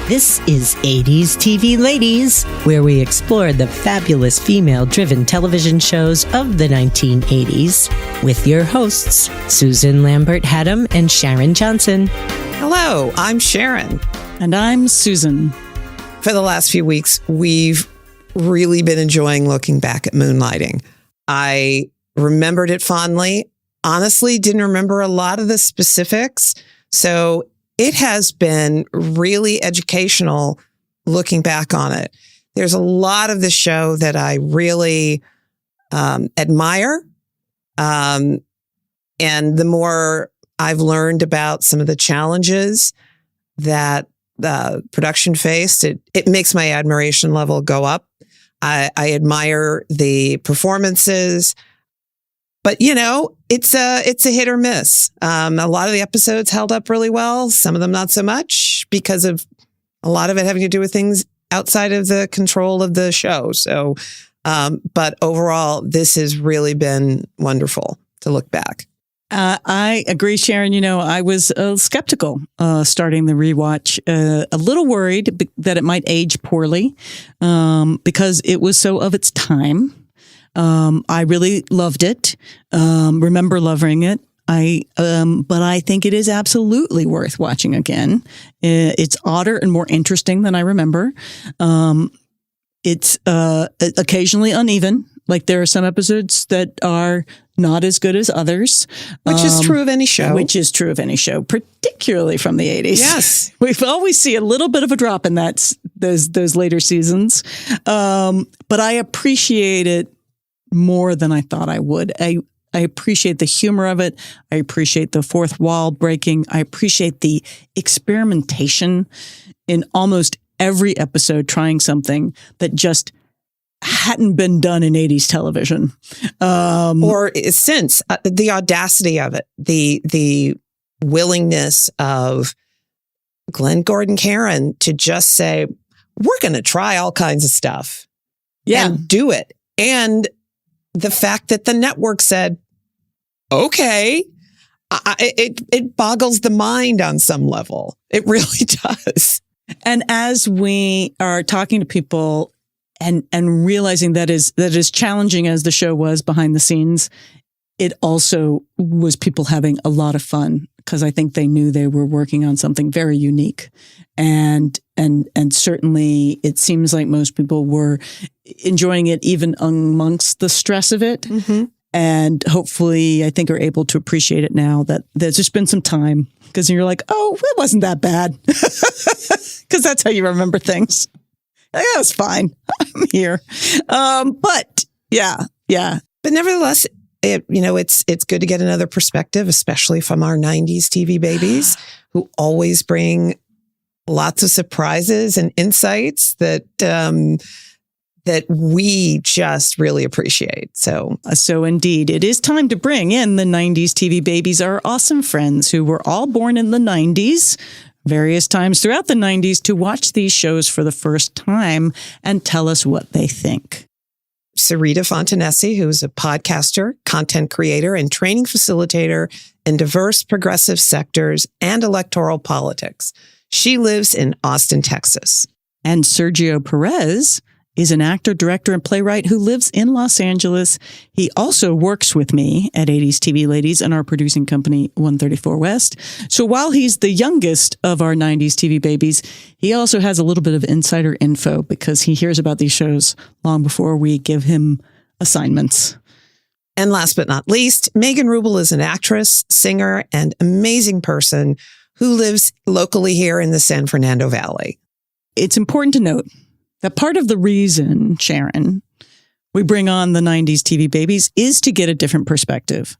This is 80s TV Ladies, where we explore the fabulous female-driven television shows of the 1980s with your hosts, Susan Lambert-Haddam and Sharon Johnson. Hello, I'm Sharon. And I'm Susan. For the last few weeks, we've really been enjoying looking back at Moonlighting. I remembered it fondly. Honestly, didn't remember a lot of the specifics. So it has been really educational looking back on it. There's a lot of the show that I really admire. And the more I've learned about some of the challenges that the production faced, it makes my admiration level go up. I admire the performances. But, you know, it's a hit or miss. A lot of the episodes held up really well. Some of them not so much because of a lot of it having to do with things outside of the control of the show. So, but overall, this has really been wonderful to look back. I agree, Sharon. You know, I was skeptical starting the rewatch, a little worried that it might age poorly because it was so of its time. I really loved it. Remember loving it. But I think it is absolutely worth watching again. It's odder and more interesting than I remember. It's occasionally uneven. Like there are some episodes that are not as good as others. Which is true of any show. Which is true of any show, particularly from the 80s. Yes. We always see a little bit of a drop in those later seasons. But I appreciate it more than I thought I would. I appreciate the humor of it. I appreciate the fourth wall breaking. I appreciate the experimentation in almost every episode, trying something that just hadn't been done in 80s television. Or since the audacity of it, the willingness of Glenn Gordon Caron to just say, we're going to try all kinds of stuff and do it. And the fact that the network said, okay, it boggles the mind on some level. It really does. And as we are talking to people and realizing that is challenging as the show was behind the scenes, it also was people having a lot of fun because I think they knew they were working on something very unique. And certainly it seems like most people were enjoying it even amongst the stress of it. Mm-hmm. And hopefully I think are able to appreciate it now that there's just been some time because you're like, oh, it wasn't that bad. Because that's how you remember things. Yeah, it's fine. I'm here. But yeah. But nevertheless, it's good to get another perspective, especially from our 90s TV babies who always bring lots of surprises and insights that we just really appreciate. So indeed, it is time to bring in the 90s TV babies, our awesome friends who were all born in the 90s, various times throughout the 90s, to watch these shows for the first time and tell us what they think. Serita Fontanesi, who is a podcaster, content creator, and training facilitator in diverse progressive sectors and electoral politics. She lives in Austin, Texas. And Sergio Perez is an actor, director, and playwright who lives in Los Angeles. He also works with me at 80s TV Ladies and our producing company, 134 West. So while he's the youngest of our 90s TV babies, he also has a little bit of insider info because he hears about these shows long before we give him assignments. And last but not least, Megan Ruble is an actress, singer, and amazing person who lives locally here in the San Fernando Valley. It's important to note that part of the reason, Sharon, we bring on the 90s TV babies is to get a different perspective.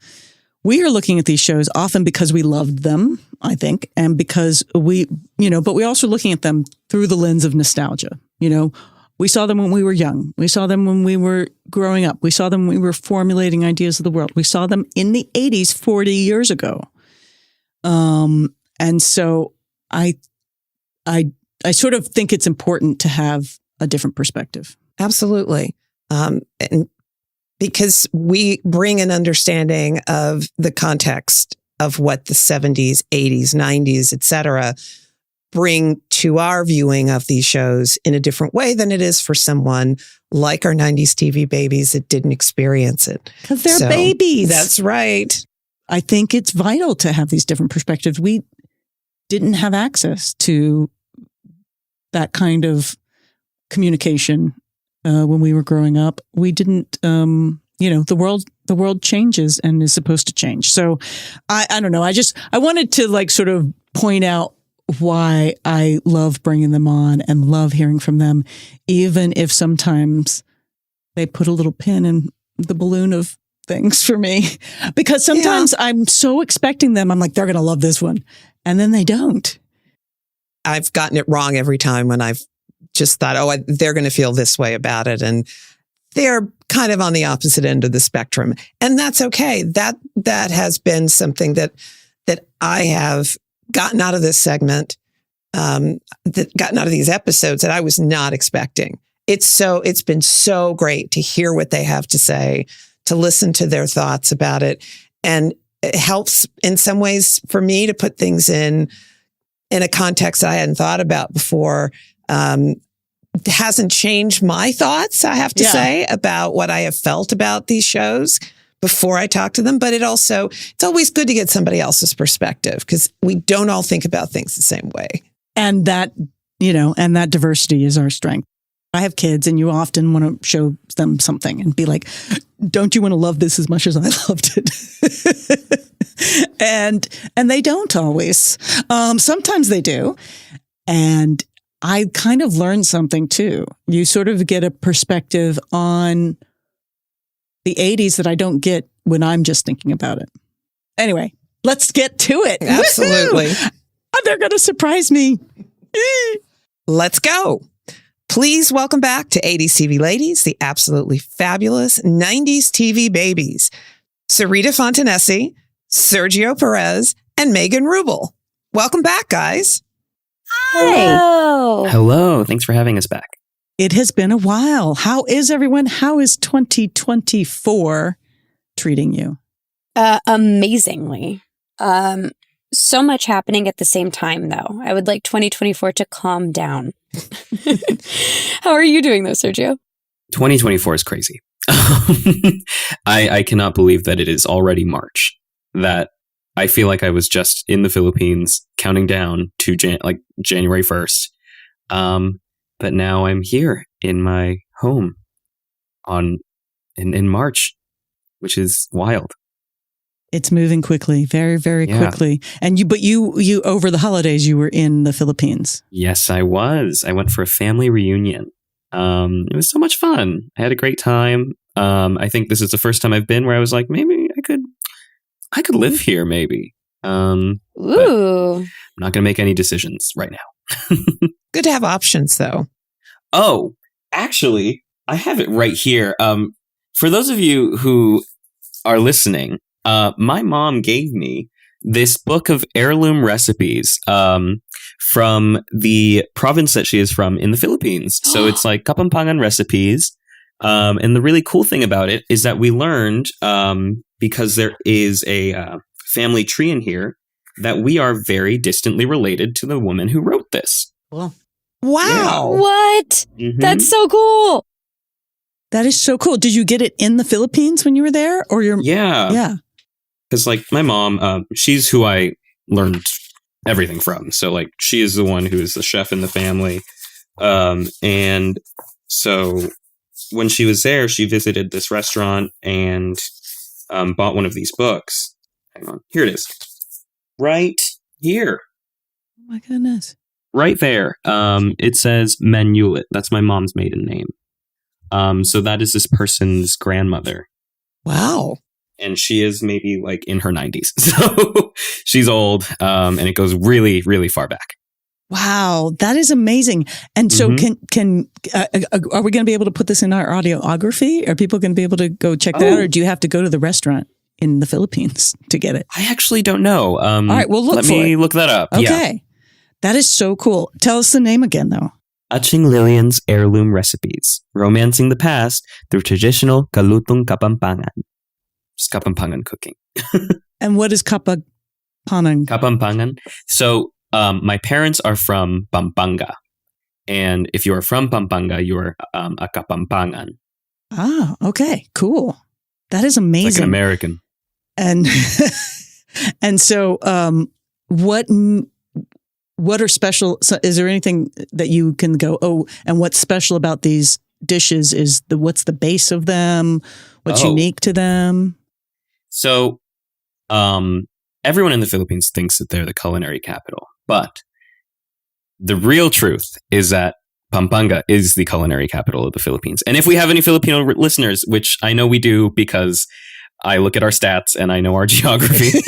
We are looking at these shows often because we loved them, I think, and because but we also looking at them through the lens of nostalgia. You know, we saw them when we were young. We saw them when we were growing up. We saw them when we were formulating ideas of the world. We saw them in the 80s, 40 years ago. And so I sort of think it's important to have a different perspective. Absolutely. And because we bring an understanding of the context of what the 70s, 80s, 90s, et cetera, bring to our viewing of these shows in a different way than it is for someone like our 90s TV babies that didn't experience it. Because they're babies. That's right. I think it's vital to have these different perspectives. We didn't have access to that kind of communication when we were growing up. We didn't, the world changes and is supposed to change. So I don't know. I wanted to like sort of point out why I love bringing them on and love hearing from them, even if sometimes they put a little pin in the balloon of things for me, because sometimes I'm so expecting them. I'm like, they're going to love this one. And then they don't. I've gotten it wrong every time when I've just thought, they're going to feel this way about it. And they're kind of on the opposite end of the spectrum. And that's okay. That has been something that I have gotten out of this segment, gotten out of these episodes that I was not expecting. It's been so great to hear what they have to say, to listen to their thoughts about it. And it helps in some ways for me to put things in a context I hadn't thought about before. It hasn't changed my thoughts, I have to say, about what I have felt about these shows before I talk to them. But it's always good to get somebody else's perspective, because we don't all think about things the same way. And that diversity is our strength. I have kids, and you often want to show them something and be like, don't you want to love this as much as I loved it? and they don't always. Sometimes they do. And I kind of learned something too. You sort of get a perspective on the 80s that I don't get when I'm just thinking about it. Anyway, let's get to it. Absolutely. They're going to surprise me. Let's go. Please welcome back to 80s TV Ladies, the absolutely fabulous 90s TV babies, Serita Fontanesi, Sergio Perez, and Megan Ruble. Welcome back, guys. Hi. Hello. Thanks for having us back. It has been a while. How is everyone? How is 2024 treating you? Amazingly. So much happening at the same time, though. I would like 2024 to calm down. How are you doing, though, Sergio? 2024 is crazy. I cannot believe that it is already March. That I feel like I was just in the Philippines counting down to January 1st. But now I'm here in my home in March, which is wild. It's moving quickly, very, very quickly. And you over the holidays, you were in the Philippines. Yes, I was. I went for a family reunion. It was so much fun. I had a great time. I think this is the first time I've been where I was like, maybe I could live here, maybe. Ooh. I'm not going to make any decisions right now. Good to have options, though. Oh, actually, I have it right here. For those of you who are listening, my mom gave me this book of heirloom recipes from the province that she is from in the Philippines. So it's like Kapampangan recipes. And the really cool thing about it is that we learned, because there is a family tree in here, that we are very distantly related to the woman who wrote this. Well, wow. What? Mm-hmm. That's so cool. that is so cool. Did you get it in the Philippines when you were there, or Yeah. Because like my mom, she's who I learned everything from. So like she is the one who is the chef in the family. And so when she was there, she visited this restaurant and bought one of these books. Hang on. Here it is. Right here. Oh my goodness. Right there. It says Manulet. That's my mom's maiden name. So that is this person's grandmother. Wow. And she is maybe like in her 90s. So she's old. And it goes really, really far back. Wow, that is amazing. And so are we going to be able to put this in our audiography? Are people going to be able to go check that out? Or do you have to go to the restaurant in the Philippines to get it? I actually don't know. All right, well, let me look that up. Okay. Yeah. That is so cool. Tell us the name again, though. Aching Lillian's Heirloom Recipes, Romancing the Past Through Traditional Galutong Kapampangan. Just Kapampangan cooking. And what is Kapampangan? Kapampangan. So my parents are from Pampanga. And if you are from Pampanga, you are a Kapampangan. Ah, okay, cool. That is amazing. Like an American. And and so, what are special? So is there anything that you can go? Oh, and what's special about these dishes is what's the base of them? What's unique to them? So, everyone in the Philippines thinks that they're the culinary capital, but the real truth is that Pampanga is the culinary capital of the Philippines. And if we have any Filipino listeners, which I know we do because I look at our stats and I know our geography,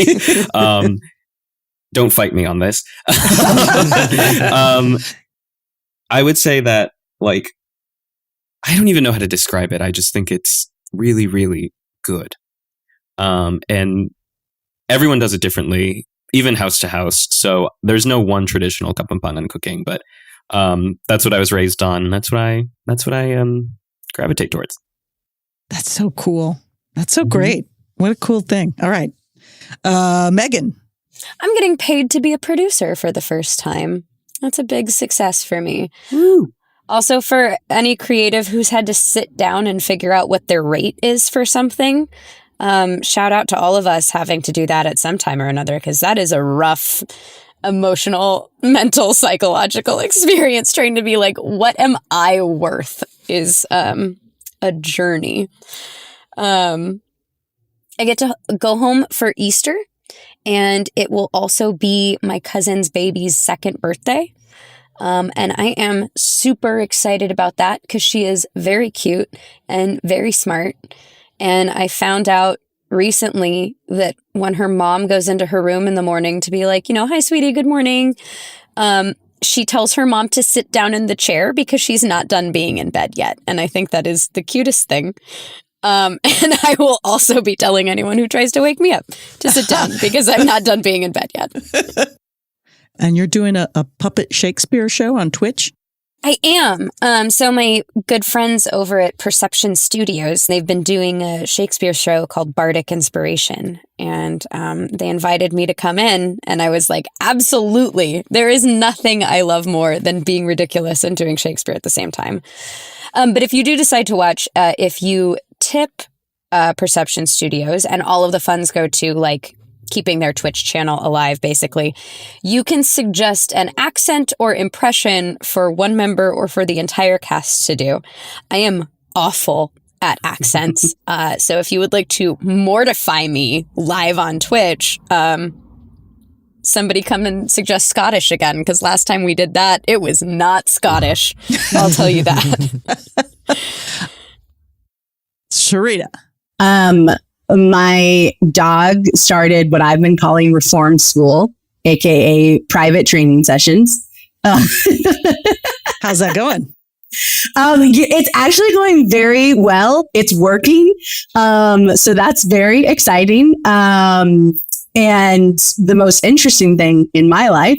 don't fight me on this. I would say that, like, I don't even know how to describe it. I just think it's really, really good. And everyone does it differently, even house to house. So there's no one traditional Kapampangan cooking, but that's what I was raised on. That's what I gravitate towards. That's so cool. That's so great. What a cool thing. All right. Megan. I'm getting paid to be a producer for the first time. That's a big success for me. Woo. Also, for any creative who's had to sit down and figure out what their rate is for something, shout out to all of us having to do that at some time or another, because that is a rough, emotional, mental, psychological experience. Trying to be like, what am I worth is a journey. I get to go home for Easter, and it will also be my cousin's baby's second birthday. And I am super excited about that because she is very cute and very smart. And I found out recently that when her mom goes into her room in the morning to be like, hi, sweetie, good morning. She tells her mom to sit down in the chair because she's not done being in bed yet. And I think that is the cutest thing. And I will also be telling anyone who tries to wake me up to sit down because I'm not done being in bed yet. And you're doing a puppet Shakespeare show on Twitch? I am. So my good friends over at Perception Studios, they've been doing a Shakespeare show called Bardic Inspiration. And they invited me to come in. And I was like, absolutely. There is nothing I love more than being ridiculous and doing Shakespeare at the same time. But if you do decide to watch, if you tip Perception Studios and all of the funds go to like keeping their Twitch channel alive, basically, you can suggest an accent or impression for one member or for the entire cast to do. I am awful at accents. So if you would like to mortify me live on Twitch, somebody come and suggest Scottish again, because last time we did that, it was not Scottish. I'll tell you that. Serita. My dog started what I've been calling reform school, aka private training sessions. How's that going? It's actually going very well. It's working. So that's very exciting. And the most interesting thing in my life.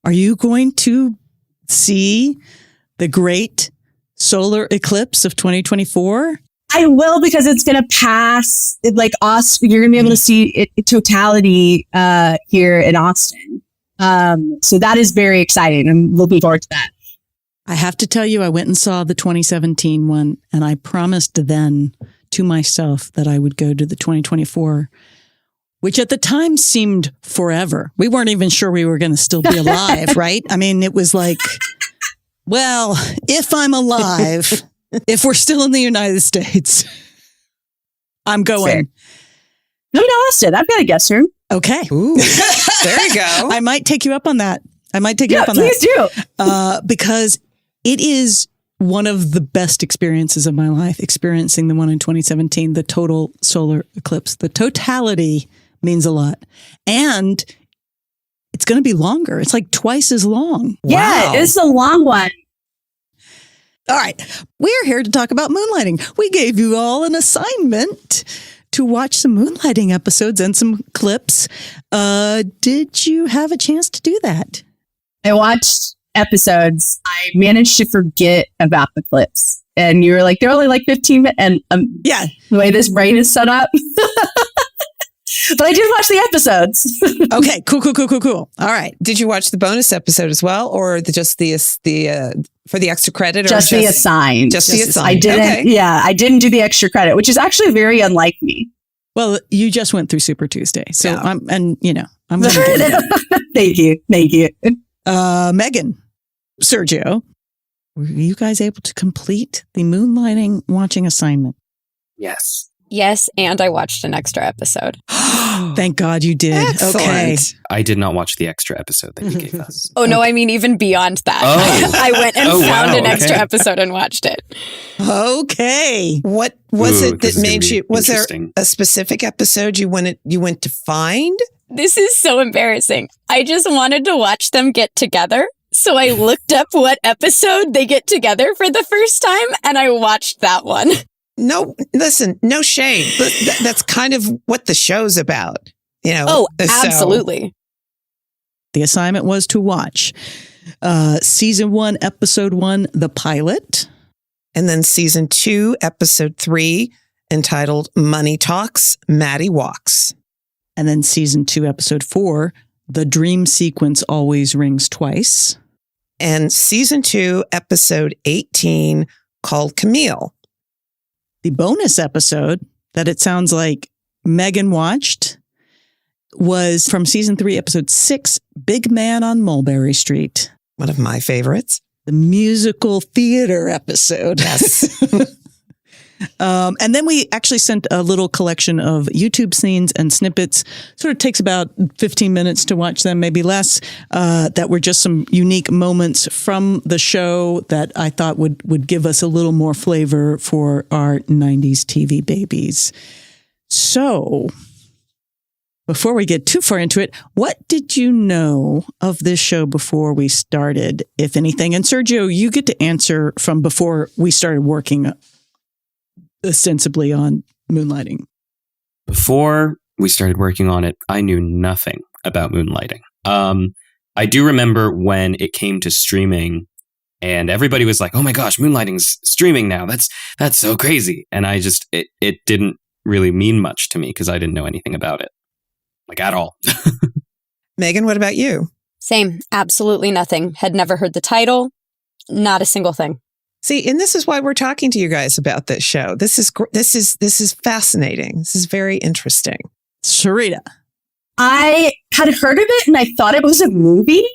Are you going to see the great solar eclipse of 2024? I will, because it's going to pass like Austin. You're going to be able to see it in totality here in Austin. So that is very exciting. I'm looking forward to that. I have to tell you, I went and saw the 2017 one, and I promised then to myself that I would go to the 2024, which at the time seemed forever. We weren't even sure we were going to still be alive, right? I mean, it was like, well, if I'm alive, if we're still in the United States, I'm going. Fair. No, Austin. I've got a guest room. Okay. Ooh, there you go. I might take you up on that. Please do. Because it is one of the best experiences of my life, experiencing the one in 2017, the total solar eclipse. The totality means a lot. And it's going to be longer. It's like twice as long. Yeah, Wow. it's a long one. All right. We're here to talk about moonlighting. We gave you all an assignment to watch some moonlighting episodes and some clips. Did you have a chance to do that? I watched episodes. I managed to forget about the clips. And you were like, they're only like 15 minutes. And Yeah. the way this brain is set up. But I did watch the episodes. Okay, cool. All right. Did you watch the bonus episode as well, or just the for the extra credit, or just the assigned? Just the assigned. I didn't. Okay. Yeah, I didn't do the extra credit, which is actually very unlike me. Well, you just went through Super Tuesday, so Yeah. I'm going to get it. Thank you. Megan, Sergio, were you guys able to complete the Moonlighting watching assignment? Yes. Yes, and I watched an extra episode. Thank God you did. Excellent. Okay. I did not watch the extra episode that you gave us. Oh, no, I mean even beyond that. Oh. I went and found wow, an extra okay. episode and watched it. Okay. What was Ooh, it this that is gonna made be you? Was there interesting. a specific episode you went to find? This is so embarrassing. I just wanted to watch them get together. So I looked up what episode they get together for the first time, and I watched that one. No, listen, no shame. That's kind of what the show's about. You know. Oh, so- absolutely. The assignment was to watch season 1, episode 1, the pilot. And then season 2, episode 3, entitled "Money Talks, Maddie Walks." And then season 2, episode 4, the dream sequence always rings twice. And season 2, episode 18, called "Camille." The bonus episode that it sounds like Megan watched was from season 3, episode 6, Big Man on Mulberry Street. One of my favorites. The musical theater episode. Yes. And then we actually sent a little collection of YouTube scenes and snippets. Sort of takes about 15 minutes to watch them, maybe less. That were just some unique moments from the show that I thought would give us a little more flavor for our 90s TV babies. So, before we get too far into it, what did you know of this show before we started, if anything? And Sergio, you get to answer from before we started working ostensibly on Moonlighting. Before we started working on it, I knew nothing about Moonlighting. I do remember when it came to streaming and everybody was like, oh my gosh, Moonlighting's streaming now. That's so crazy. And I just, it didn't really mean much to me because I didn't know anything about it. Like at all. Megan, what about you? Same. Absolutely nothing. Had never heard the title. Not a single thing. See, and this is why we're talking to you guys about this show. This is fascinating. This is very interesting. Serita. I had heard of it and I thought it was a movie.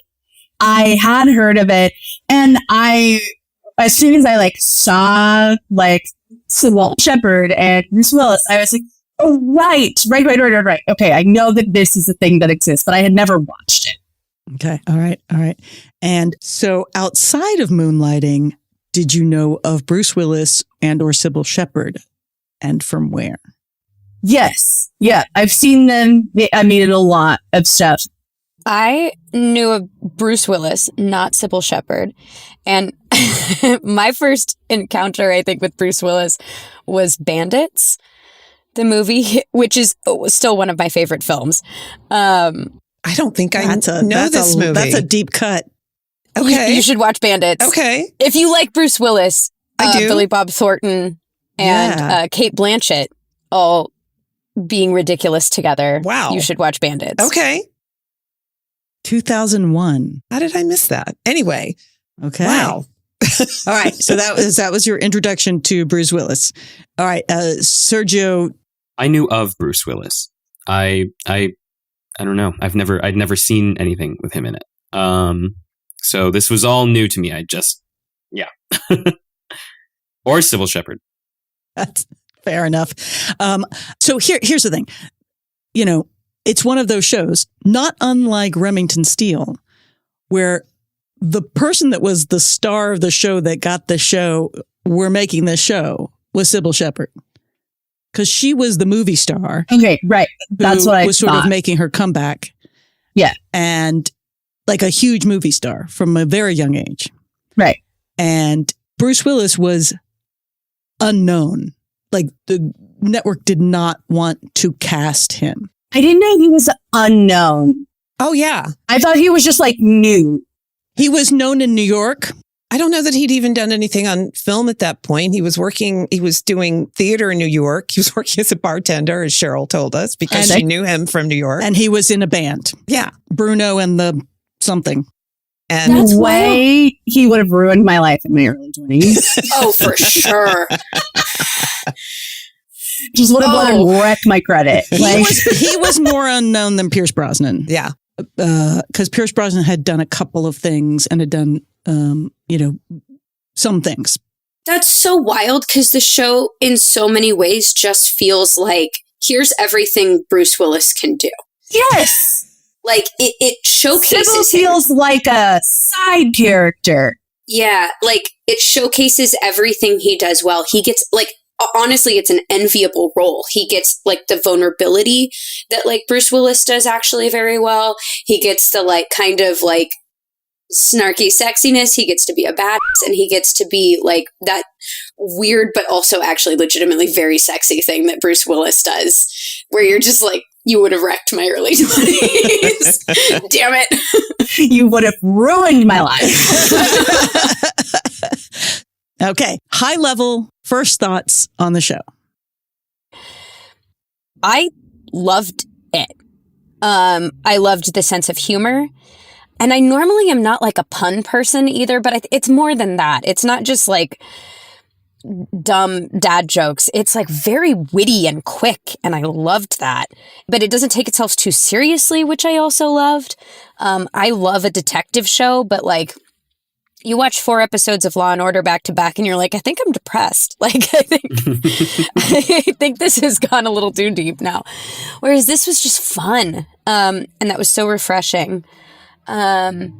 I had heard of it, and as soon as I saw Cybill Shepherd and Bruce Willis, I was like, oh, right. Okay, I know that this is a thing that exists, but I had never watched it. Okay. All right. And so outside of Moonlighting, did you know of Bruce Willis and or Cybill Shepherd, and from where? Yes. Yeah. I've seen them. I mean, in a lot of stuff. I knew of Bruce Willis, not Cybill Shepherd. And my first encounter, I think, with Bruce Willis was Bandits, the movie, which is still one of my favorite films. I don't think I know this movie. That's a deep cut. Okay. You should watch Bandits. Okay. If you like Bruce Willis, I do. Billy Bob Thornton and Cate Blanchett all being ridiculous together. Wow. You should watch Bandits. Okay. 2001. How did I miss that? Anyway. Okay. Wow. All right. So that was your introduction to Bruce Willis. All right. Sergio. I knew of Bruce Willis. I don't know. I'd never seen anything with him in it. So this was all new to me. Yeah. Or Cybill Shepherd. That's fair enough. So here's the thing. It's one of those shows, not unlike Remington Steele, where the person that was the star of the show that got the show, we're making this show, was Cybill Shepherd. Because she was the movie star. Okay, right. That's what I was thought. sort of making her comeback. Yeah. And like a huge movie star from a very young age. Right. And Bruce Willis was unknown. Like the network did not want to cast him. I didn't know he was unknown. Oh, yeah. I thought he was just new. He was known in New York. I don't know that he'd even done anything on film at that point. He was doing theater in New York. He was working as a bartender, as Cheryl told us, because she knew him from New York. And he was in a band. Yeah. Bruno and the something. And that's way he would have ruined my life in my early 20s. Oh, for sure. Just would have let him wreck my credit. He was more unknown than Pierce Brosnan. Yeah. Because Pierce Brosnan had done a couple of things and had done, some things. That's so wild because the show in so many ways just feels like, here's everything Bruce Willis can do. Yes. Like it showcases Cybill feels like a side character. Yeah, like it showcases everything he does well. He gets like, honestly, it's an enviable role. He gets like the vulnerability that like Bruce Willis does actually very well. He gets the like kind of like snarky sexiness. He gets to be a badass, and he gets to be like that weird but also actually legitimately very sexy thing that Bruce Willis does, where you're just like, you would have wrecked my early 20s. Damn it. You would have ruined my life. Okay. High level first thoughts on the show. I loved it. I loved the sense of humor. And I normally am not like a pun person either, but it's more than that. It's not just like dumb dad jokes. It's like very witty and quick, and I loved that. But it doesn't take itself too seriously, which I also loved. I love a detective show, but like you watch 4 episodes of Law and Order back to back and you're like, I think I'm depressed. Like I think this has gone a little too deep now. Whereas this was just fun. And that was so refreshing. I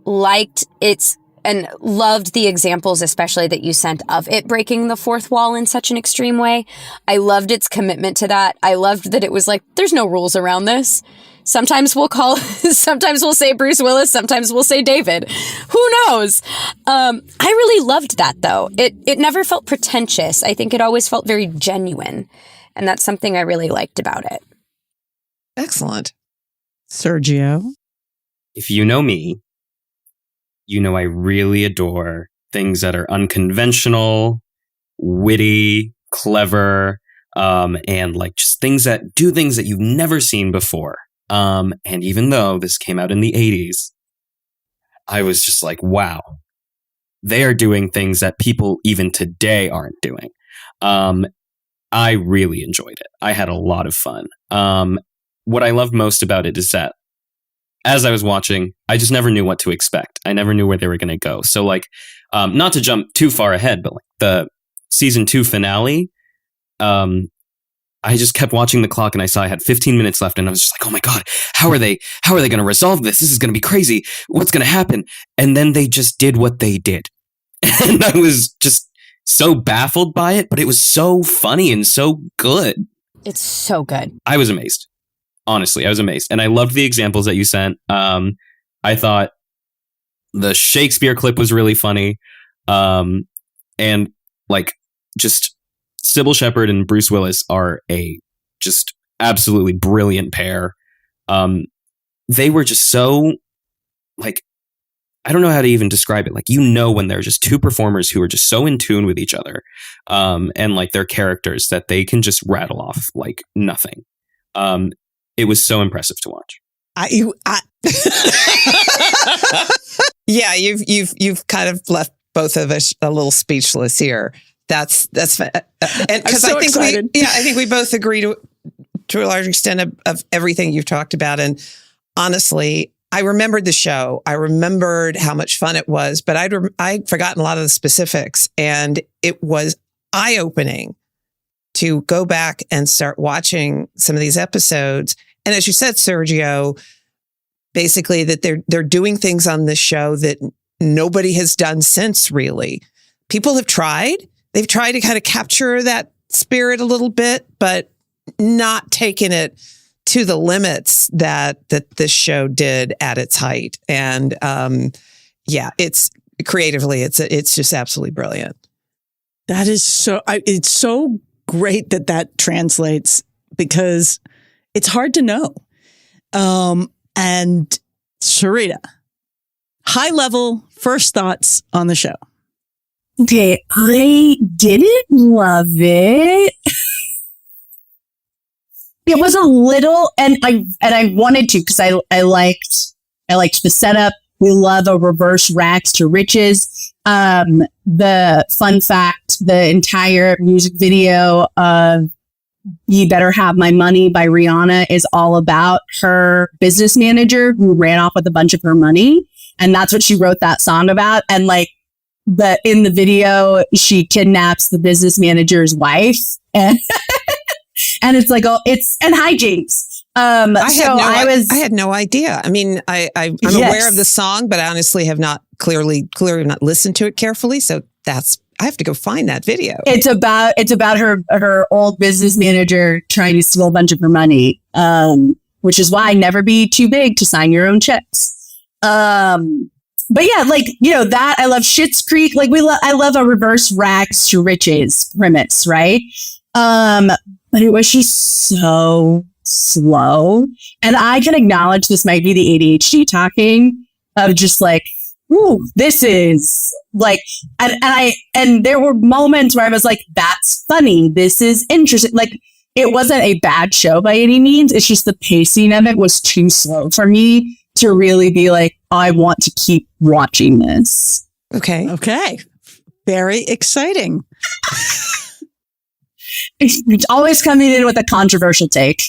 liked its and loved the examples, especially that you sent of it breaking the fourth wall in such an extreme way. I loved its commitment to that. I loved that it was like, there's no rules around this. Sometimes we'll say Bruce Willis, sometimes we'll say David. Who knows? I really loved that though. It never felt pretentious. I think it always felt very genuine. And that's something I really liked about it. excellent. Sergio. If you know me, you know I really adore things that are unconventional, witty, clever, and like just things that you've never seen before. And even though this came out in the 80s, I was just like, wow, they are doing things that people even today aren't doing. I really enjoyed it. I had a lot of fun. What I loved most about it is that as I was watching, I just never knew what to expect. I never knew where they were going to go. So like, not to jump too far ahead, but like the season 2 finale, I just kept watching the clock and I saw I had 15 minutes left and I was just like, oh my God, how are they going to resolve this? This is going to be crazy. What's going to happen? And then they just did what they did. And I was just so baffled by it, but it was so funny and so good. It's so good. I was amazed. Honestly, I was amazed. And I loved the examples that you sent. I thought the Shakespeare clip was really funny. And like just Cybill Shepherd and Bruce Willis are a just absolutely brilliant pair. They were just so like, I don't know how to even describe it. Like, you know, when they're just two performers who are just so in tune with each other, and like their characters that they can just rattle off like nothing. It was so impressive to watch. Yeah, you've kind of left both of us a little speechless here. That's and because I think we both agree to a large extent of everything you've talked about. And honestly, I remembered the show. I remembered how much fun it was, but I'd forgotten a lot of the specifics, and it was eye-opening to go back and start watching some of these episodes. And as you said, Sergio, basically that they're doing things on this show that nobody has done since, really. People have tried. They've tried to kind of capture that spirit a little bit, but not taken it to the limits that this show did at its height. And it's creatively, it's just absolutely brilliant. That is so, it's so great that translates, because it's hard to know. And Serita, high level first thoughts on the show. Okay, I didn't love it. It was a little, and I wanted to because I liked the setup. We love a reverse rags to riches. The fun fact, the entire music video of "You Better Have My Money" by Rihanna is all about her business manager who ran off with a bunch of her money, and that's what she wrote that song about. And like in the video, she kidnaps the business manager's wife, and and it's like and hijinks. I had no idea. I mean, I'm aware of the song, but I honestly have not clearly not listened to it carefully. So I have to go find that video. It's about her old business manager trying to steal a bunch of her money, which is why never be too big to sign your own checks. But yeah, like, you know, that I love Schitt's Creek. Like I love a reverse rags to riches premise, right? But it was just so slow. And I can acknowledge this might be the ADHD talking of just like, ooh, this is like, and there were moments where I was like, that's funny. This is interesting. Like, it wasn't a bad show by any means. It's just the pacing of it was too slow for me to really be like, I want to keep watching this. Okay. Very exciting. It's always coming in with a controversial take.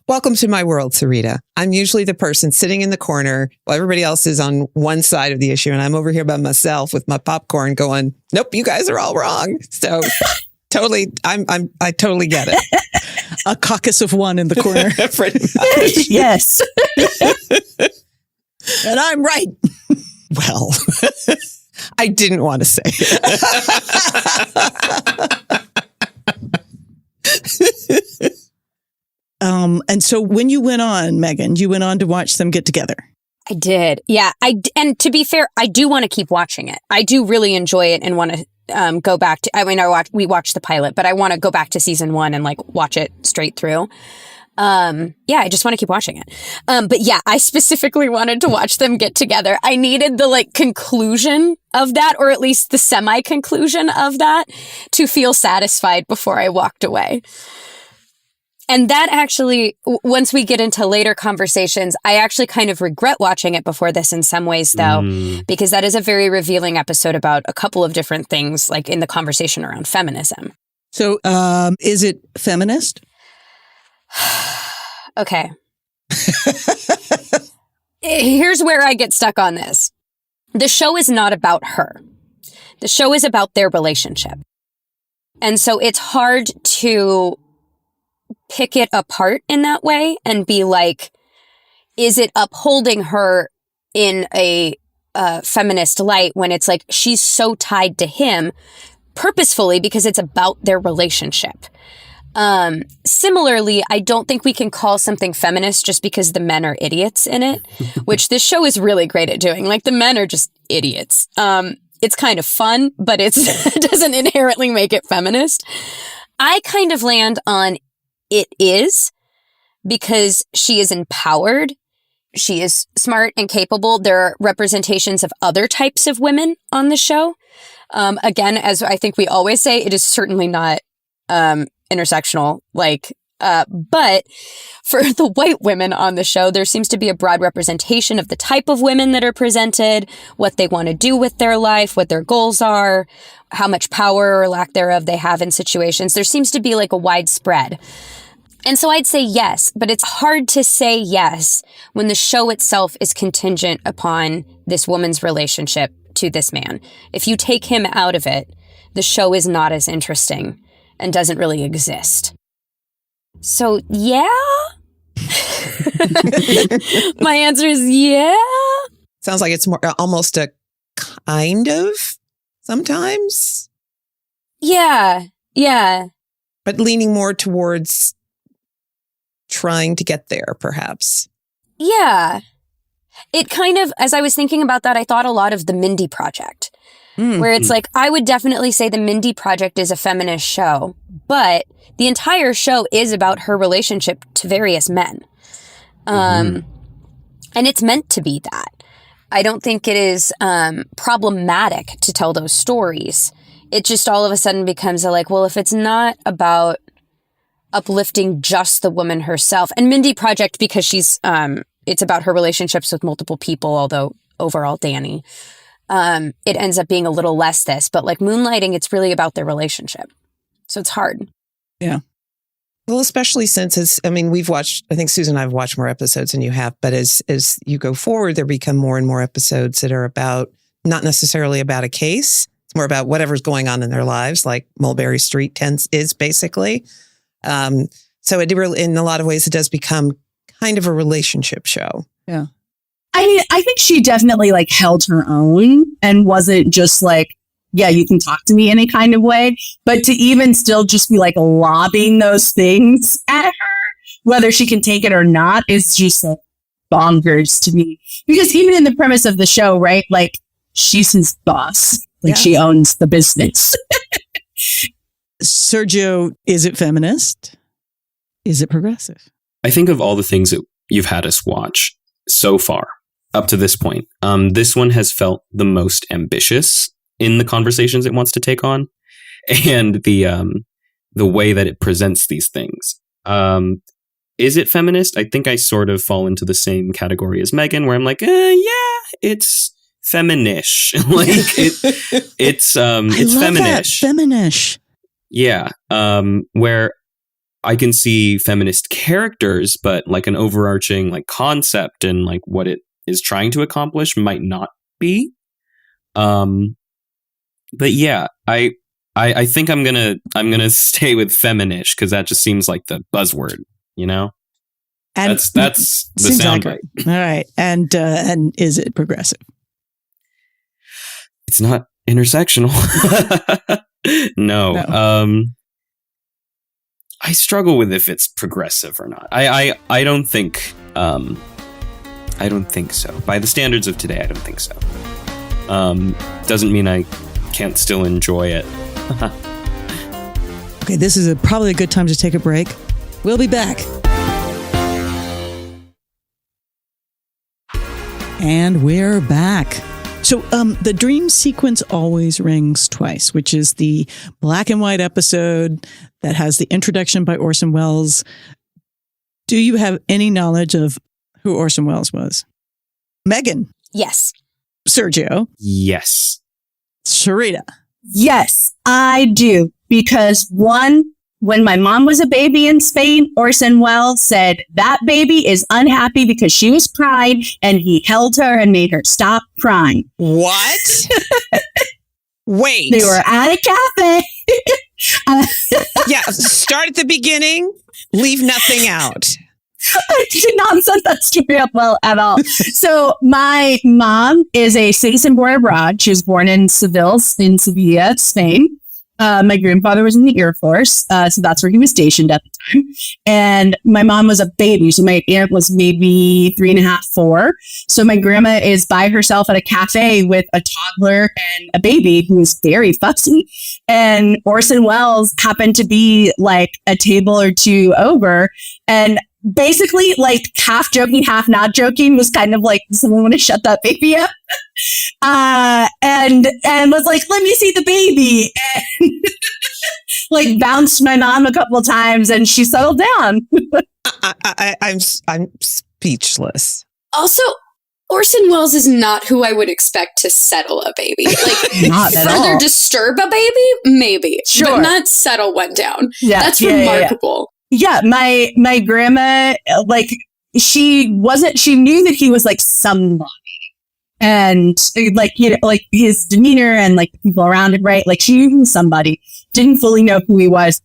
Welcome to my world, Serita. I'm usually the person sitting in the corner while everybody else is on one side of the issue. And I'm over here by myself with my popcorn going, nope, you guys are all wrong. So totally, I totally get it. A caucus of one in the corner. Pretty much. Yes. And I'm right. Well, I didn't want to say it. And so when you went on, Megan, you went on to watch them get together. I did. Yeah. And to be fair, I do want to keep watching it. I do really enjoy it and want to go back to, we watched the pilot, but I want to go back to season 1 and like watch it straight through. I just want to keep watching it. But yeah, I specifically wanted to watch them get together. I needed the like conclusion of that, or at least the semi-conclusion of that, to feel satisfied before I walked away. And that actually, once we get into later conversations, I actually kind of regret watching it before this in some ways, though, because that is a very revealing episode about a couple of different things, like in the conversation around feminism. So, is it feminist? Okay. Here's where I get stuck on this. The show is not about her. The show is about their relationship. And so it's hard to pick it apart in that way and be like, is it upholding her in a feminist light when it's like she's so tied to him purposefully because it's about their relationship. Similarly, I don't think we can call something feminist just because the men are idiots in it, which this show is really great at doing. Like, the men are just idiots. It's kind of fun, but it doesn't inherently make it feminist. I kind of land on it is, because she is empowered. She is smart and capable. There are representations of other types of women on the show. Again, as I think we always say, it is certainly not intersectional, but for the white women on the show, there seems to be a broad representation of the type of women that are presented, what they want to do with their life, what their goals are, how much power or lack thereof they have in situations. There seems to be like a widespread. And so I'd say yes, but it's hard to say yes when the show itself is contingent upon this woman's relationship to this man. If you take him out of it, the show is not as interesting and doesn't really exist. So, yeah. My answer is yeah. Sounds like it's more almost a kind of sometimes. Yeah. But leaning more towards trying to get there, perhaps. Yeah. It kind of, as I was thinking about that, I thought a lot of the Mindy Project, where it's like, I would definitely say the Mindy Project is a feminist show, but the entire show is about her relationship to various men. And it's meant to be that. I don't think it is problematic to tell those stories. It just all of a sudden becomes well, if it's not about uplifting just the woman herself, and Mindy Project, because she's, it's about her relationships with multiple people, although overall Danny, it ends up being a little less this, but Moonlighting, it's really about their relationship. So it's hard. Yeah. Well, especially since we've watched, I think Susan and I have watched more episodes than you have, but as you go forward, there become more and more episodes that are about, not necessarily about a case. It's more about whatever's going on in their lives, like Mulberry Street is basically. So it really, in a lot of ways, it does become kind of a relationship show. Yeah. I think she definitely held her own and wasn't just yeah, you can talk to me any kind of way, but to even still just be lobbing those things at her, whether she can take it or not, is just bonkers to me. Because even in the premise of the show, right? She's his boss. She owns the business. Sergio, is it feminist? Is it progressive? I think of all the things that you've had us watch so far up to this point, this one has felt the most ambitious in the conversations it wants to take on, and the way that it presents these things. Is it feminist? I think I sort of fall into the same category as Megan, where I'm yeah, it's feminish. It's feminish. Feminish. Yeah. Where I can see feminist characters, but an overarching concept and what it is trying to accomplish might not be. But yeah, I think I'm gonna stay with feminish because that just seems like the buzzword, And that's the soundbite. All right, and is it progressive? It's not intersectional. No. I struggle with if it's progressive or not. I don't think so. By the standards of today, I don't think so. Doesn't mean I can't still enjoy it. Okay, this is probably a good time to take a break. We'll be back. And we're back. So the dream sequence always rings twice, which is the black and white episode that has the introduction by Orson Welles. Do you have any knowledge of who Orson Welles was? Megan? Yes. Sergio? Yes. Serita? Yes, I do. Because one, when my mom was a baby in Spain, Orson Welles said that baby is unhappy because she was crying, and he held her and made her stop crying. What? Wait. They were at a cafe. Yeah, start at the beginning, leave nothing out. I did not set that story up well at all. So my mom is a citizen born abroad. She was born in Seville, in Sevilla, Spain. My grandfather was in the Air Force, so that's where he was stationed at the time. And my mom was a baby, so my aunt was maybe 3.5, 4. So my grandma is by herself at a cafe with a toddler and a baby who is very fussy. And Orson Welles happened to be a table or two over, and basically half joking, half not joking, was kind of does someone want to shut that baby up? And was let me see the baby, and bounced my mom a couple times, and she settled down. I'm speechless. Also, Orson Welles is not who I would expect to settle a baby. Not at further all. disturb a baby, maybe, Sure. but not settle one down. Yeah, That's yeah, remarkable. Yeah, my grandma, she knew that he was somebody. And his demeanor and the people around him, right? She knew he was somebody, didn't fully know who he was.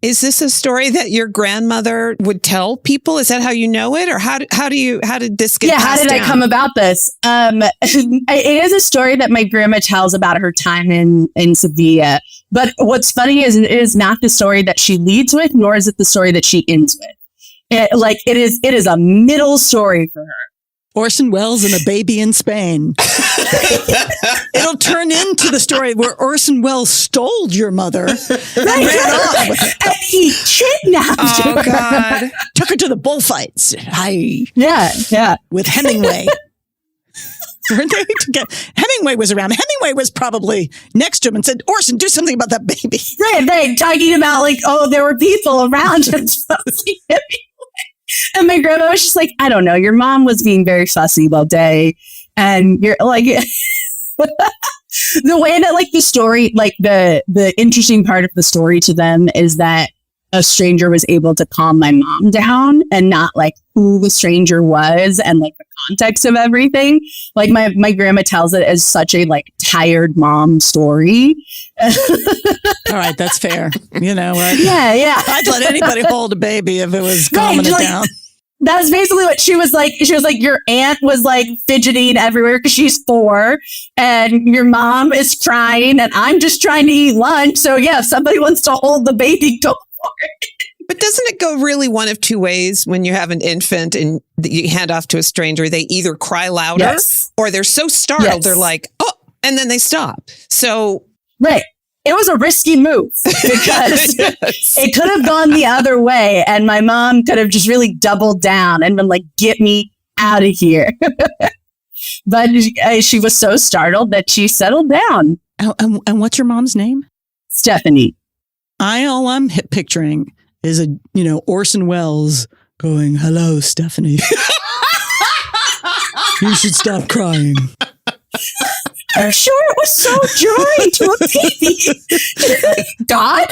Is this a story that your grandmother would tell people? Is that how you know it? Or how did this get passed How did down? I come about this? It is a story that my grandma tells about her time in Sevilla. But what's funny is it is not the story that she leads with, nor is it the story that she ends with. It is a middle story for her. Orson Welles and a baby in Spain. It'll turn into the story where Orson Welles stole your mother and ran off. And he kidnapped her. Oh, God. Took her to the bullfights. Yeah. With Hemingway. Weren't they? Hemingway was around. Hemingway was probably next to him and said, Orson, do something about that baby. Right. Talking about like, oh, there were people around him. And my grandma was just like, I don't know. Your mom was being very fussy all day. And you're like, the way that like the story, like the interesting part of the story to them is that a stranger was able to calm my mom down, and not like who the stranger was and like the context of everything. Like my grandma tells it as such a like tired mom story. All right, that's fair. You know what? Yeah. I'd let anybody hold a baby if it was calming it down. That was basically what she was like. She was like, your aunt was like fidgeting everywhere because she's 4, and your mom is crying, and I'm just trying to eat lunch. So yeah, if somebody wants to hold the baby, go for it. But doesn't it go really one of two ways when you have an infant and you hand off to a stranger? They either cry louder or they're so startled, they're like, oh, and then they stop. So, right. It was a risky move because it could have gone the other way, and my mom could have just really doubled down and been like, get me out of here. But she was so startled that she settled down. And what's your mom's name? Stephanie. All I'm picturing is Orson Welles going, hello, Stephanie. You should stop crying. I'm sure it was so jarring to a baby. God?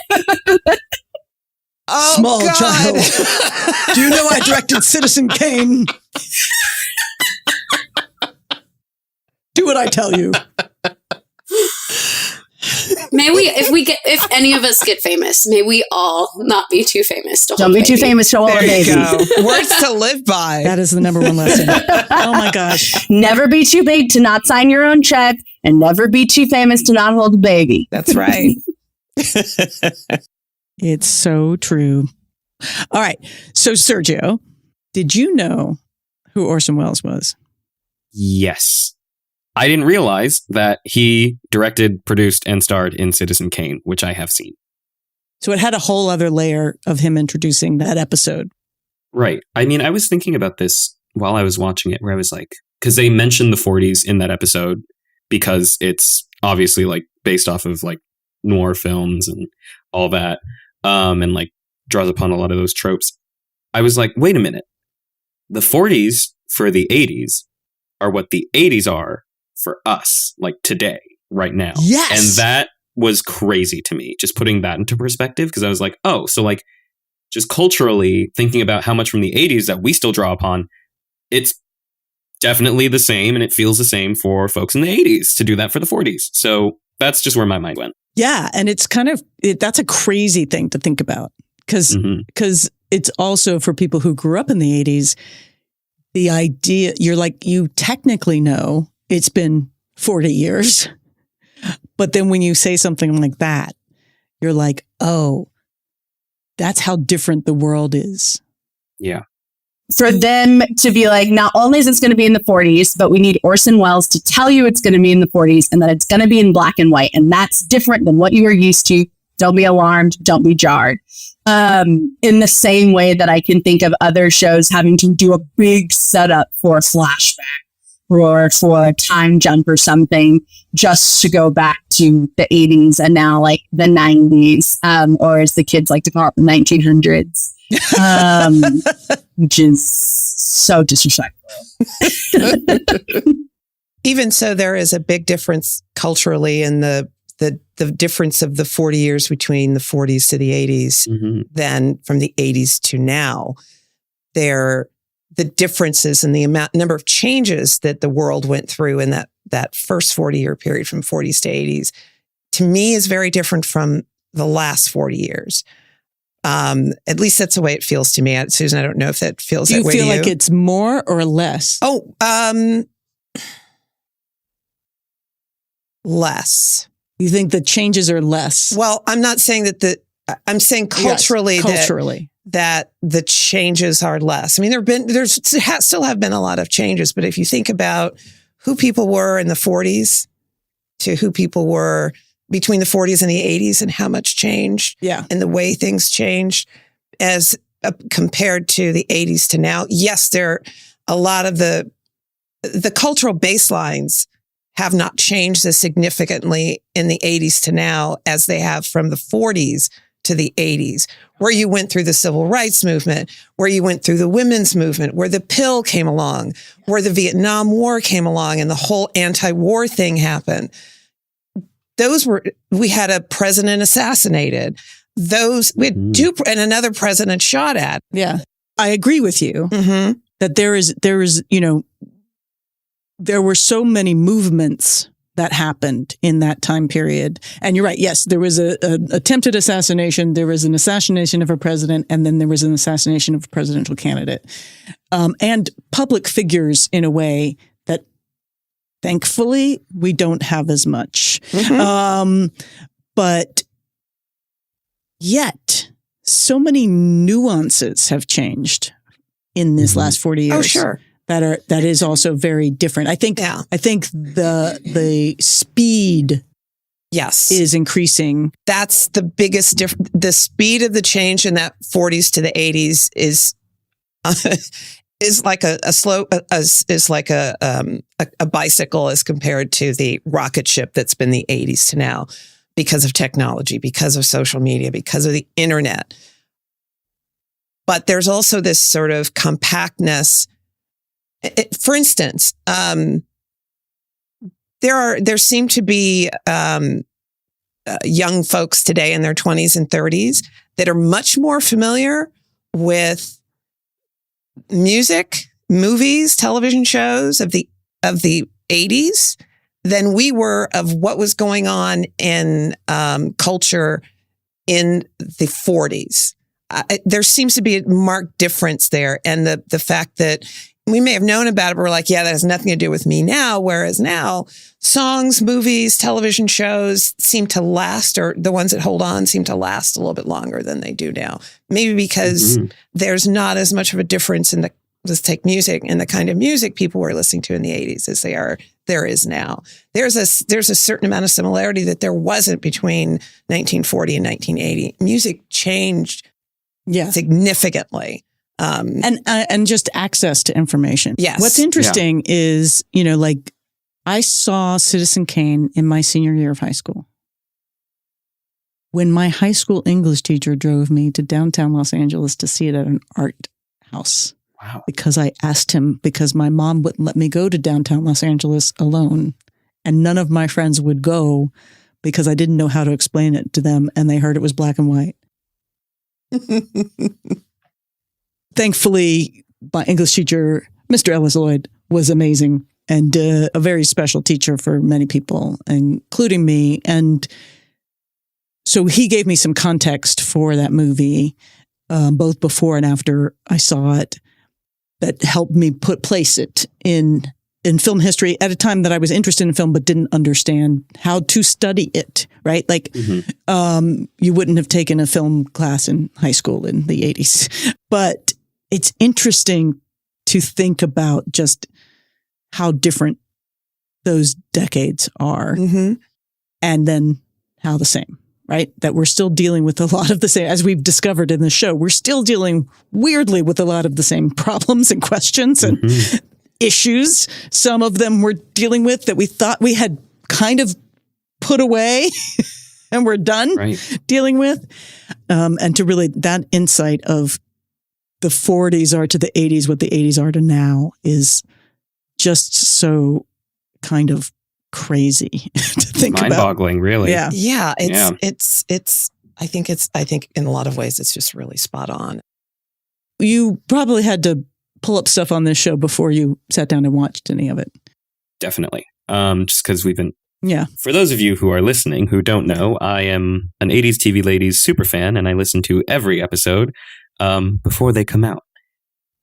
Oh, small God. child. Do you know I directed Citizen Kane? Do what I tell you. May we, if any of us get famous, may we all not be too famous to hold Don't be a too baby. famous to hold a There you baby. go. Words to live by. That is the number one lesson. Oh my gosh. Never be too big to not sign your own check, and never be too famous to not hold a baby. That's right. It's so true. All right. So, Sergio, did you know who Orson Welles was? Yes. I didn't realize that he directed, produced, and starred in Citizen Kane, which I have seen. So it had a whole other layer of him introducing that episode. Right. I mean, I was thinking about this while I was watching it, where I was like, because they mentioned the 40s in that episode, because it's obviously like based off of like noir films and all that, and like draws upon a lot of those tropes. I was like, wait a minute. The 40s for the 80s are what the 80s are for us, like today, right now. Yes. And that was crazy to me, just putting that into perspective, because I was like, oh, so like just culturally thinking about how much from the 80s that we still draw upon, it's definitely the same, and it feels the same for folks in the 80s to do that for the 40s. So that's just where my mind went. Yeah. And it's kind of, that's a crazy thing to think about, because it's also for people who grew up in the 80s, the idea, you're like, you technically know it's been 40 years. But then when you say something like that, you're like, oh, that's how different the world is. Yeah. For them to be like, not only is this going to be in the 40s, but we need Orson Welles to tell you it's going to be in the 40s and that it's going to be in black and white. And that's different than what you are used to. Don't be alarmed. Don't be jarred. In the same way that I can think of other shows having to do a big setup for a flashback or for a time jump or something just to go back to the 80s and now like the 90s, or as the kids like to call it, the 1900s, which is so disrespectful. Even so, there is a big difference culturally in the difference of the 40 years between the 40s to the 80s than from the 80s to now. The differences in the number of changes that the world went through in that first 40-year period from 40s to 80s, to me, is very different from the last 40 years. At least that's the way it feels to me. Susan, I don't know if that feels that way to you. Do you feel like it's more or less? Oh, less. You think the changes are less? Well, I'm not saying that I'm saying culturally, that the changes are less. I mean, still have been a lot of changes, but if you think about who people were in the 40s to who people were between the 40s and the 80s and how much changed and the way things changed as compared to the 80s to now. Yes, there a lot of the the cultural baselines have not changed as significantly in the 80s to now as they have from the 40s to the 80s, where you went through the civil rights movement, where you went through the women's movement, where the pill came along, where the Vietnam War came along and the whole anti-war thing happened. We had a president assassinated. We had and another president shot at. Yeah. I agree with you that there is, there were so many movements that happened in that time period. And you're right. Yes, there was an attempted assassination. There was an assassination of a president, and then there was an assassination of a presidential candidate. And public figures in a way that thankfully we don't have as much. But yet so many nuances have changed in this last 40 years. Oh, sure. That is also very different. I think the speed is increasing. That's the biggest difference. The speed of the change in that 40s to the 80s is like a bicycle as compared to the rocket ship that's been the 80s to now, because of technology, because of social media, because of the internet. But there's also this sort of compactness. For instance, there seem to be young folks today in their 20s and 30s that are much more familiar with music, movies, television shows of the 80s than we were of what was going on in culture in the 40s. There seems to be a marked difference there, and the fact that we may have known about it, but we're like, yeah, that has nothing to do with me now. Whereas now, songs, movies, television shows seem to last, or the ones that hold on seem to last a little bit longer than they do now. Maybe because there's not as much of a difference in let's take music and the kind of music people were listening to in the 80s as there is now. There's a certain amount of similarity that there wasn't between 1940 and 1980. Music changed significantly. And just access to information. Yes. What's interesting is, I saw Citizen Kane in my senior year of high school. When my high school English teacher drove me to downtown Los Angeles to see it at an art house. Wow. Because I asked him, because my mom wouldn't let me go to downtown Los Angeles alone. And none of my friends would go because I didn't know how to explain it to them. And they heard it was black and white. Thankfully, my English teacher, Mr. Ellis Lloyd, was amazing and a very special teacher for many people, including me. And so he gave me some context for that movie, both before and after I saw it, that helped me place it in film history at a time that I was interested in film but didn't understand how to study it, right? Like, you wouldn't have taken a film class in high school in the 80s. But it's interesting to think about just how different those decades are and then how the same, right? That we're still dealing with a lot of the same, as we've discovered in the show, we're still dealing weirdly with a lot of the same problems and questions and issues. Some of them we're dealing with that we thought we had kind of put away and we're done dealing with. And to really, that insight of the 40s are to the 80s, what the 80s are to now is just so kind of crazy to think about. Mind-boggling, really. Yeah. Yeah. I think in a lot of ways, it's just really spot on. You probably had to pull up stuff on this show before you sat down and watched any of it. Definitely. Just because we've been. Yeah. For those of you who are listening who don't know, I am an 80s TV Ladies super fan, and I listen to every episode before they come out.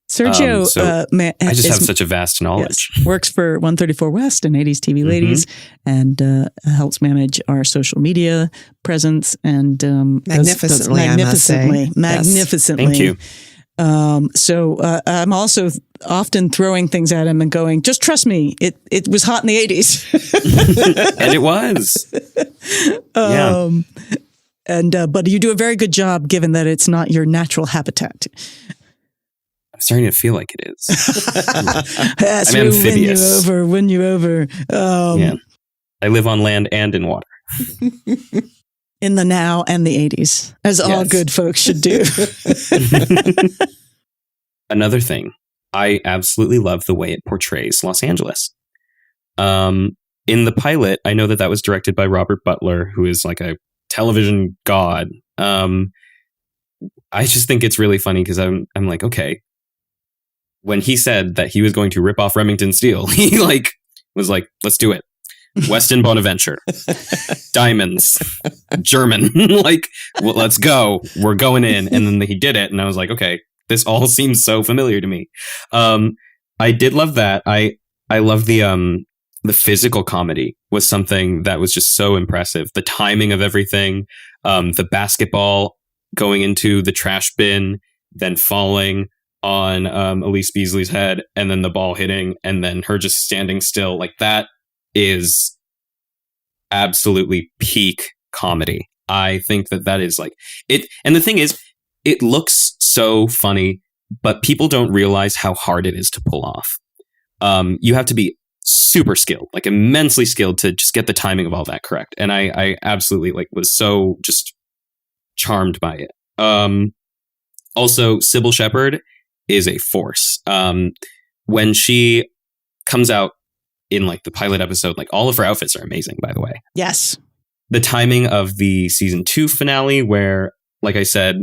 Sergio, I just have such a vast knowledge. Yes, works for 134 West and 80s TV Ladies, and helps manage our social media presence and magnificently. Thank you. So I'm also often throwing things at him and going, "Just trust me, it was hot in the 80s," and it was. But you do a very good job, given that it's not your natural habitat. I'm starting to feel like it is. That's I'm amphibious. Win you over. Yeah. I live on land and in water. In the now and the 80s, as all good folks should do. Another thing, I absolutely love the way it portrays Los Angeles. In the pilot, I know that was directed by Robert Butler, who is like a television god. I just think it's really funny because I'm like, okay, when he said that he was going to rip off Remington Steele, he was like, let's do it. Weston Bonaventure, diamonds, German, well, let's go. We're going in. And then he did it. And I was like, okay, this all seems so familiar to me. I did love that. I love the physical comedy was something that was just so impressive. The timing of everything, the basketball going into the trash bin, then falling on Elise Beasley's head, and then the ball hitting, and then her just standing still. Like, that is absolutely peak comedy. I think that is like it. And the thing is, it looks so funny, but people don't realize how hard it is to pull off. You have to be super skilled, like immensely skilled, to just get the timing of all that correct. And I absolutely was so just charmed by it. Also, Cybill Shepherd is a force. When she comes out in the pilot episode, all of her outfits are amazing, by the way. Yes. The timing of the season 2 finale, where, like I said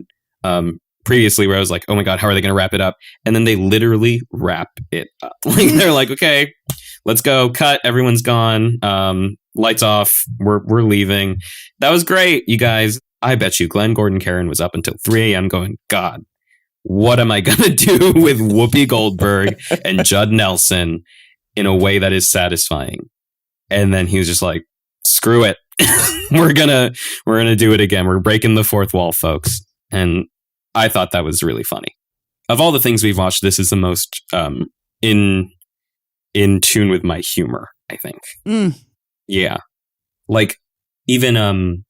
previously, where I was like, oh my God, how are they going to wrap it up? And then they literally wrap it up. They're like, okay, let's go. Cut. Everyone's gone. Lights off. We're leaving. That was great, you guys. I bet you Glenn Gordon Caron was up until 3 a.m. going, God, what am I going to do with Whoopi Goldberg and Judd Nelson in a way that is satisfying? And then he was just like, screw it. we're gonna do it again. We're breaking the fourth wall, folks. And I thought that was really funny. Of all the things we've watched, this is the most in tune with my humor, I think. Yeah. Even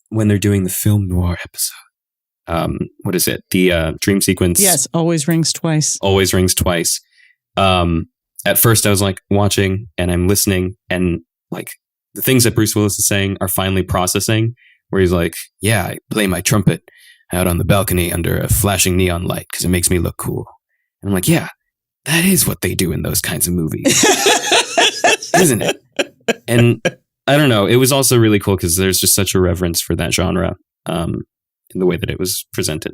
when they're doing the film noir episode, what is it? The dream sequence. Yes, always rings twice. Always rings twice. At first I was watching and I'm listening, and the things that Bruce Willis is saying are finally processing, where he's like, yeah, I play my trumpet out on the balcony under a flashing neon light because it makes me look cool. And I'm like, yeah, that is what they do in those kinds of movies. Isn't it? And I don't know. It was also really cool because there's just such a reverence for that genre in the way that it was presented.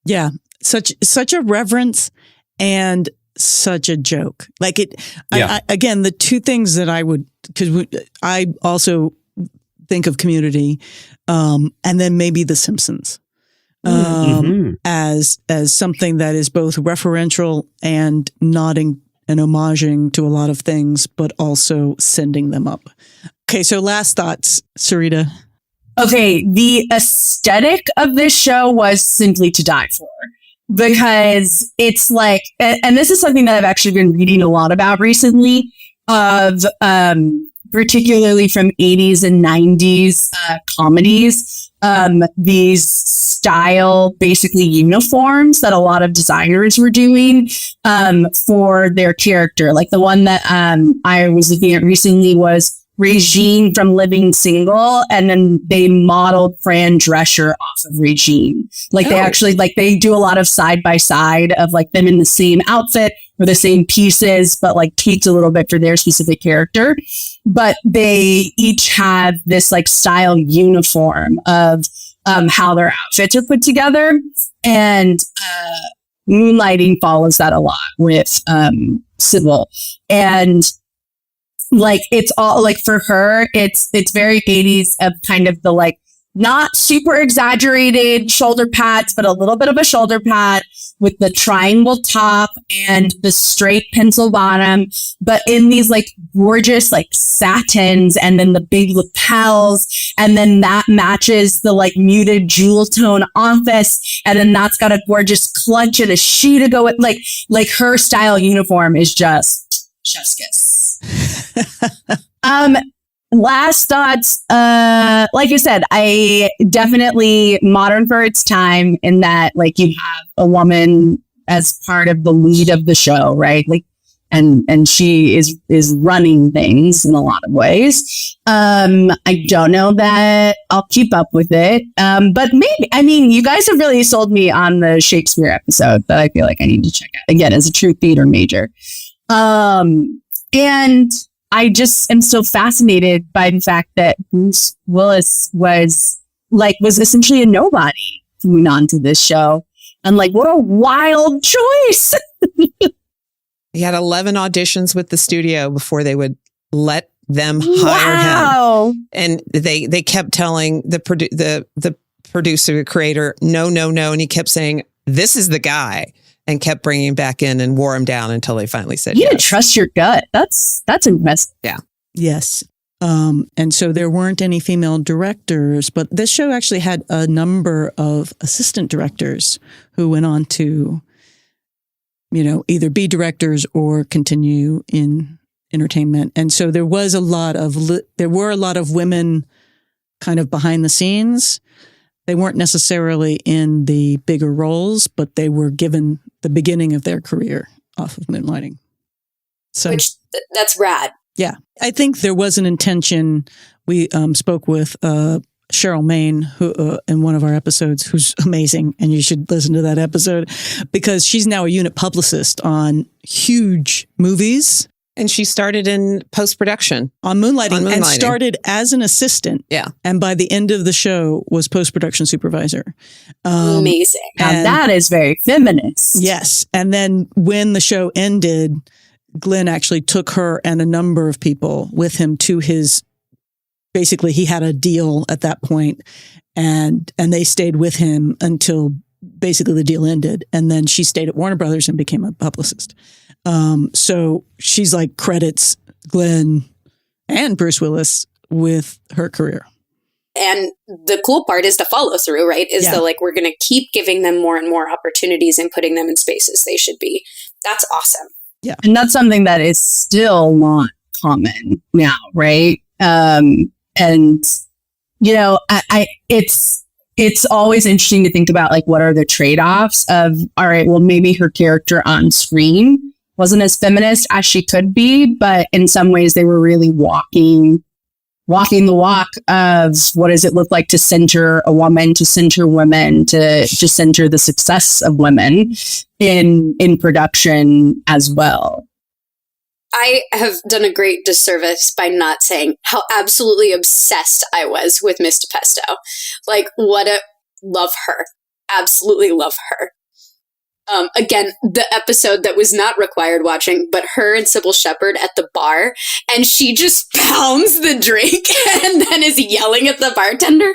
Yeah. Such a reverence and such a joke. Again, the two things that I would, because I also think of Community, and then maybe The Simpsons, as something that is both referential and nodding and homaging to a lot of things, but also sending them up. Okay, so last thoughts, Serita. Okay, the aesthetic of this show was simply to die for. Because it's and this is something that I've actually been reading a lot about recently, of particularly from 80s and 90s comedies, these style, basically uniforms that a lot of designers were doing for their character. Like the one that I was looking at recently was Regine from Living Single, and then they modeled Fran Drescher off of Regine. They actually they do a lot of side by side of them in the same outfit or the same pieces, but tweaked a little bit for their specific character. But they each have this style uniform of how their outfits are put together, and Moonlighting follows that a lot with Cybill. And it's all for her, it's very 80s of kind of the not super exaggerated shoulder pads, but a little bit of a shoulder pad with the triangle top and the straight pencil bottom, but in these gorgeous satins, and then the big lapels, and then that matches the muted jewel tone office, and then that's got a gorgeous clutch and a shoe to go with. Her style uniform is just chef's kiss. Last thoughts, like you said, I definitely modern for its time, in that you have a woman as part of the lead of the show, right? Like, and she is running things in a lot of ways. I don't know that I'll keep up with it. But maybe, I mean, you guys have really sold me on the Shakespeare episode that I feel like I need to check out again as a true theater major. And I just am so fascinated by the fact that Bruce Willis was essentially a nobody coming onto this show. And like, what a wild choice. He had 11 auditions with the studio before they would let them hire him. And they kept telling the producer, the creator, no. And he kept saying, this is the guy, and kept bringing him back in and wore him down until they finally said you yes. You trust your gut. That's impressive. Yeah. Yes. And so there weren't any female directors, but this show actually had a number of assistant directors who went on to, either be directors or continue in entertainment. And so there were a lot of women kind of behind the scenes. They weren't necessarily in the bigger roles, but they were given the beginning of their career off of Moonlighting. So that's rad. Yeah. I think there was an intention. We spoke with Cheryl Main, who in one of our episodes, who's amazing, and you should listen to that episode because she's now a unit publicist on huge movies. And she started in post-production. On Moonlighting. And started as an assistant. Yeah. And by the end of the show was post-production supervisor. Amazing. And that is very feminist. Yes. And then when the show ended, Glenn actually took her and a number of people with him to basically he had a deal at that point, and they stayed with him until basically the deal ended. And then she stayed at Warner Brothers and became a publicist. So she's like credits Glenn and Bruce Willis with her career. And the cool part is the follow through, right? We're going to keep giving them more and more opportunities and putting them in spaces they should be. That's awesome. Yeah. And that's something that is still not common now, right? It's always interesting to think about, like, what are the trade-offs of, all right, well, maybe her character on screen wasn't as feminist as she could be, but in some ways they were really walking the walk of what does it look like to center a woman, to center women, to center the success of women in production as well. I have done a great disservice by not saying how absolutely obsessed I was with Miss DePesto. Like, love her. Absolutely love her. Again, the episode that was not required watching, but her and Cybill Shepherd at the bar, and she just pounds the drink and then is yelling at the bartender.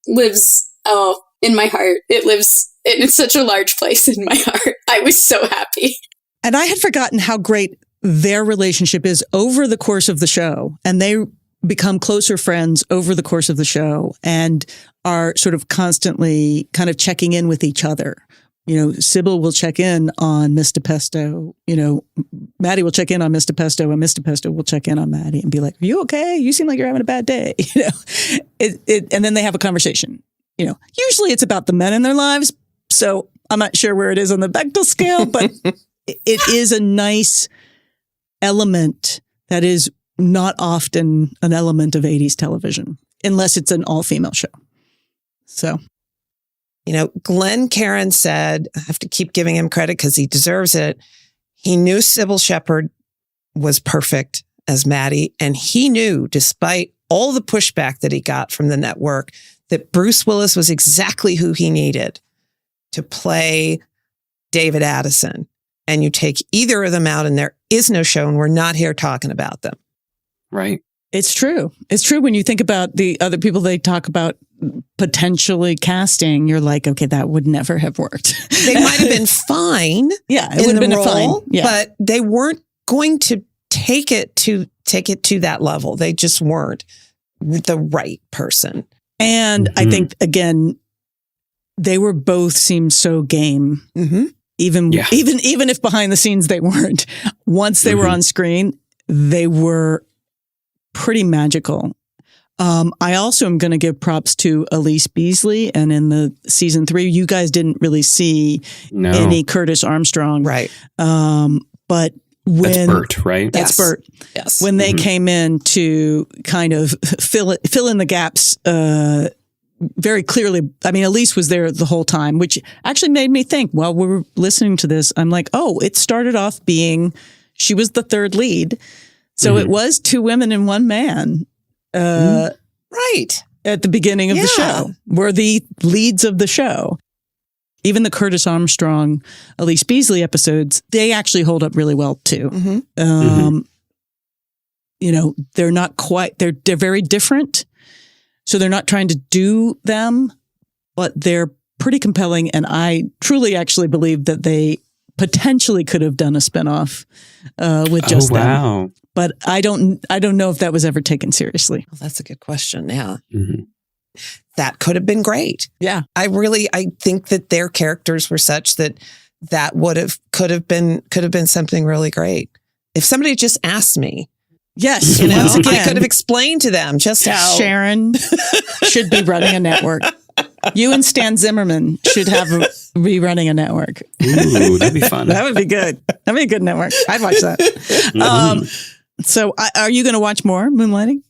Lives in my heart. It lives in such a large place in my heart. I was so happy. And I had forgotten how great their relationship is over the course of the show. And they become closer friends over the course of the show and are sort of constantly kind of checking in with each other. Cybill will check in on Miss DePesto. Maddie will check in on Miss DePesto, and Miss DePesto will check in on Maddie and be like, "Are you okay? You seem like you're having a bad day." And then they have a conversation. Usually it's about the men in their lives. So I'm not sure where it is on the Bechdel scale, but it is a nice element that is not often an element of 80s television, unless it's an all-female show. So. Glenn Caron said, I have to keep giving him credit because he deserves it. He knew Cybill Shepherd was perfect as Maddie. And he knew, despite all the pushback that he got from the network, that Bruce Willis was exactly who he needed to play David Addison. And you take either of them out and there is no show, and we're not here talking about them. Right. It's true. It's true. When you think about the other people they talk about potentially casting, you're like, okay, that would never have worked. They might have been fine. Yeah, it would have been fine. Yeah. But they weren't going to take it to that level. They just weren't the right person. And I think, again, they were both seemed so game. Mm-hmm. Even if behind the scenes they weren't. Once they were on screen, they were pretty magical. I also am going to give props to Elise Beasley. And in the season 3, you guys didn't really see any Curtis Armstrong. Right. But when that's Bert, right? That's Yes. Bert. Yes. When they came in to kind of fill in the gaps, very clearly. I mean, Elise was there the whole time, which actually made me think while we were listening to this, I'm like, oh, it started off being, she was the third lead. So it was 2 women and 1 man. Right. At the beginning of the show were the leads of the show. Even the Curtis Armstrong, Elise Beasley episodes, they actually hold up really well too. You know, they're not quite, they're very different. So they're not trying to do them, but they're pretty compelling. And I truly actually believe that they potentially could have done a spinoff with just them. But I don't know if that was ever taken seriously. Well, that's a good question. Yeah. That could have been great. Yeah. I think that their characters were such that could have been something really great. If somebody just asked me, yes, you know, once again, I could have explained to them just how Sharon should be running a network. You and Stan Zimmerman should be running a network. Ooh, that'd be fun. That would be good. That'd be a good network. I'd watch that. So are you going to watch more Moonlighting?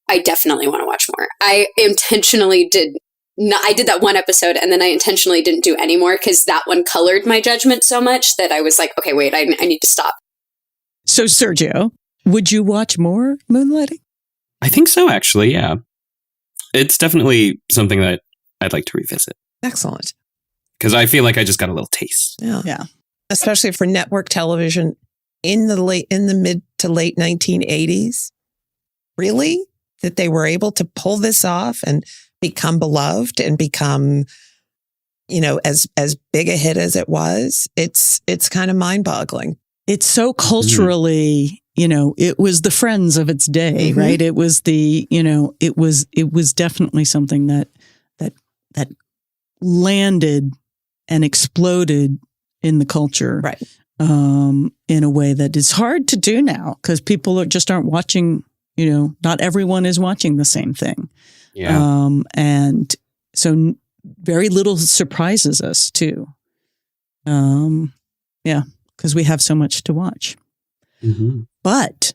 I definitely want to watch more. I intentionally I did that one episode and then I intentionally didn't do any more because that one colored my judgment so much that I was like, okay, wait, I need to stop. So Sergio, would you watch more Moonlighting? I think so, actually, yeah. It's definitely something that I'd like to revisit. excellent. Because I feel like I just got a little taste. Yeah. Especially for network television in the mid to late 1980s. Really? That they were able to pull this off and become beloved and become, you know, as big a hit as it was. It's kind of mind-boggling. It's so culturally, you know, it was the Friends of its day, right? It was it was definitely something that landed and exploded in the culture, Right. In a way that is hard to do now because people just aren't watching. You know, not everyone is watching the same thing. Yeah. And so very little surprises us too. Yeah, because we have so much to watch. But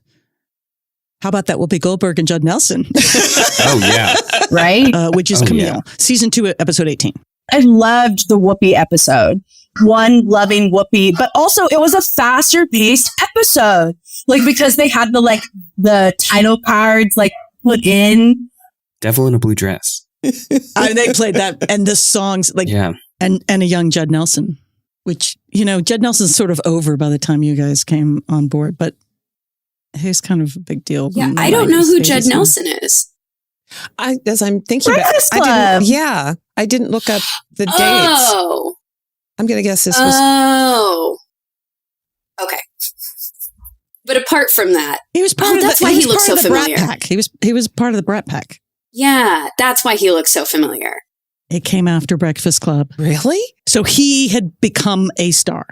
how about that Whoopi Goldberg and Judd Nelson? Oh, yeah. Right? Which is Camille. Season 2, episode 18. I loved the Whoopi episode. One, loving Whoopi, but also it was a faster paced episode. Like, because they had the title cards put in. Devil in a Blue Dress. They played that and the songs and a young Judd Nelson, which, you know, Judd Nelson's sort of over by the time you guys came on board, but he's kind of a big deal. Yeah, I don't know who Judd Nelson is. As I'm thinking about Breakfast it, Club. I didn't look up the dates. Oh. I'm going to guess this was. Oh. Okay. But apart from that, he was part of that's the, why he he was looks part so of the familiar. Brat Pack. He was part of the Brat Pack. Yeah, that's why he looks so familiar. It came after Breakfast Club. Really? So he had become a star.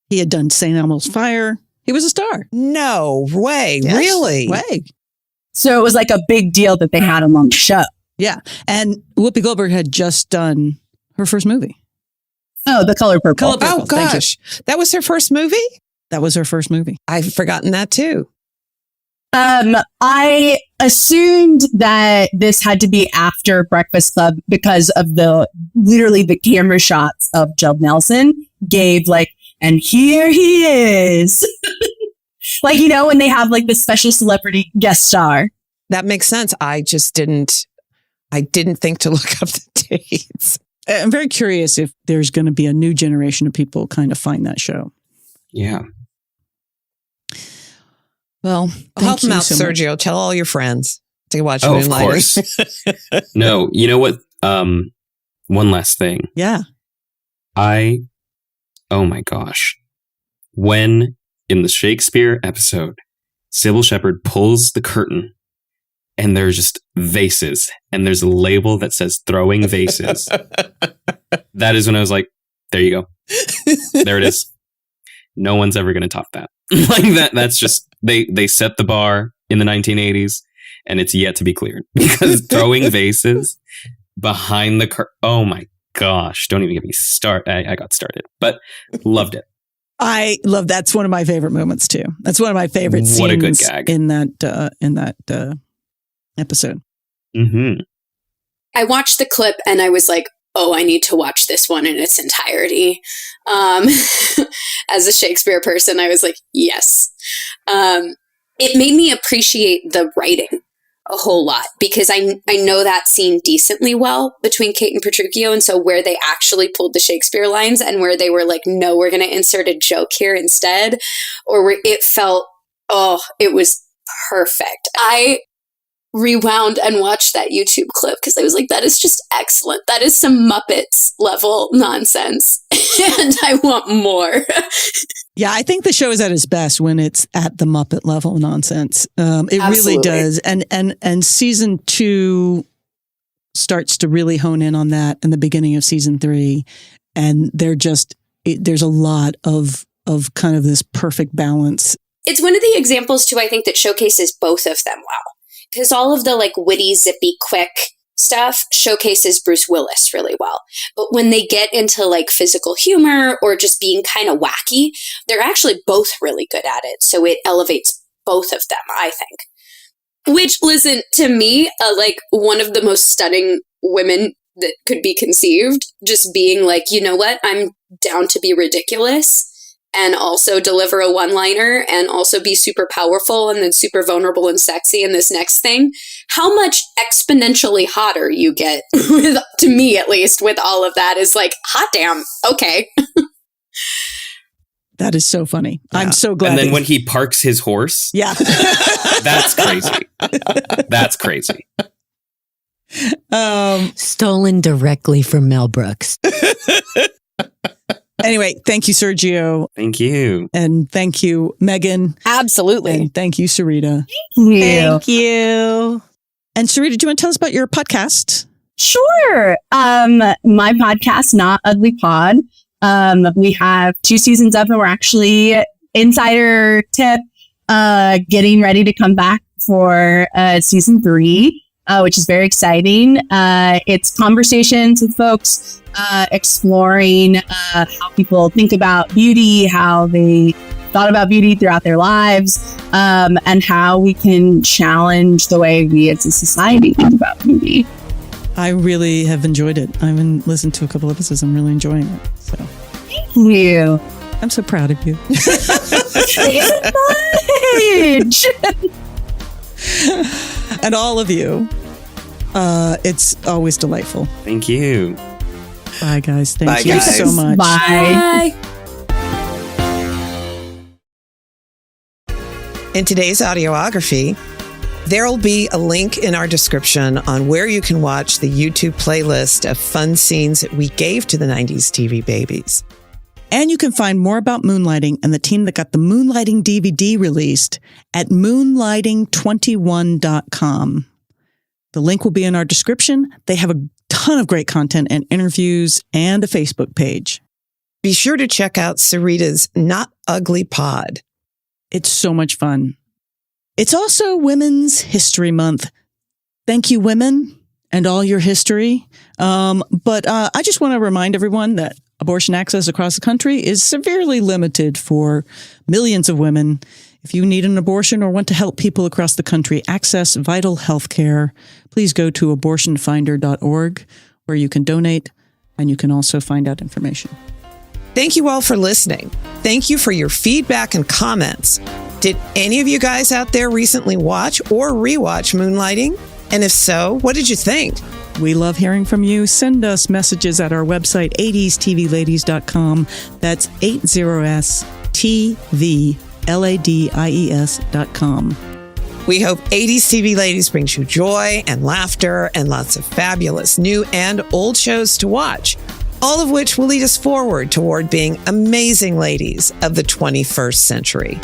He had done St. Elmo's Fire. He was a star. No way. Yes. Really? Way. So it was like a big deal that they had him on the show. Yeah. And Whoopi Goldberg had just done her first movie. Oh, The Color Purple. Color Purple. Oh, Thank you. gosh. That was her first movie? That was her first movie. I've forgotten that too. I assumed that this had to be after Breakfast Club because of literally the camera shots of Judd Nelson gave and here he is. You know, when they have the special celebrity guest star. That makes sense. I just didn't think to look up the dates. I'm very curious if there's going to be a new generation of people kind of find that show. Yeah. I'll Well, help him out, so much. Sergio. Tell all your friends to watch Oh, of Moonlighting. course. No, you know what? One last thing. Yeah. Oh my gosh. When in the Shakespeare episode, Cybill Shepherd pulls the curtain and there's just vases and there's a label that says throwing vases. That is when I was like, there you go. There it is. No one's ever going to top that. That's just, they set the bar in the 1980s and it's yet to be cleared because throwing vases behind the oh my gosh, don't even get me started. I got started, but loved it. I love that's one of my favorite moments too. That's one of my favorite scenes. What a good gag in that episode. Mm-hmm. I watched the clip and I was like, oh, I need to watch this one in its entirety. As a Shakespeare person, I was like, yes. It made me appreciate the writing a whole lot because I know that scene decently well between Kate and Petruchio. And so where they actually pulled the Shakespeare lines and where they were like, no, we're going to insert a joke here instead. Or where it felt, it was perfect. I rewound and watched that YouTube clip because I was like, that is just excellent. That is some Muppets level nonsense. And I want more. Yeah, I think the show is at its best when it's at the Muppet level nonsense. It Absolutely. really does. And season 2 starts to really hone in on that in the beginning of season 3. And there's a lot of kind of this perfect balance. It's one of the examples too, I think, that showcases both of them well. Because all of the like witty, zippy, quick stuff showcases Bruce Willis really well. But when they get into like physical humor or just being kind of wacky, they're actually both really good at it. So it elevates both of them, I think. Which, listen, to me, like one of the most stunning women that could be conceived, just being like, you know what, I'm down to be ridiculous and also deliver a one-liner and also be super powerful and then super vulnerable and sexy in this next thing. How much exponentially hotter you get, to me at least, with all of that is like, hot damn, okay. That is so funny. Yeah. I'm so glad. And then when he parks his horse, yeah, that's crazy. That's crazy. Stolen directly from Mel Brooks. Anyway, thank you, Sergio. Thank you. And thank you, Megan. Absolutely. And thank you, Serita. Thank you. And Serita, do you want to tell us about your podcast? Sure. My podcast, Not Ugly Pod. We have 2 seasons up and we're actually insider tip, getting ready to come back for season 3, which is very exciting. It's conversations with folks, exploring how people think about beauty, how they thought about beauty throughout their lives, and how we can challenge the way we as a society think about beauty. I really have enjoyed it. I've been listening to a couple episodes. I'm really enjoying it. So Thank you. I'm so proud of you. And all of you. It's always delightful. Thank you. Bye, guys. Thank Bye, you guys. so much. Bye. In today's audiography, there'll be a link in our description on where you can watch the YouTube playlist of fun scenes that we gave to the 90s TV babies. And you can find more about Moonlighting and the team that got the Moonlighting DVD released at moonlighting21.com. The link will be in our description. They have a ton of great content and interviews and a Facebook page. Be sure to check out Serita's Not Ugly Pod. It's so much fun. It's also Women's History Month. Thank you, women, and all your history. But I just want to remind everyone that abortion access across the country is severely limited for millions of women. If you need an abortion or want to help people across the country access vital health care, please go to abortionfinder.org where you can donate and you can also find out information. Thank you all for listening. Thank you for your feedback and comments. Did any of you guys out there recently watch or rewatch Moonlighting? And if so, what did you think? We love hearing from you. Send us messages at our website, 80stvladies.com. That's 80stvladies.com. We hope 80s TV Ladies brings you joy and laughter and lots of fabulous new and old shows to watch, all of which will lead us forward toward being amazing ladies of the 21st century.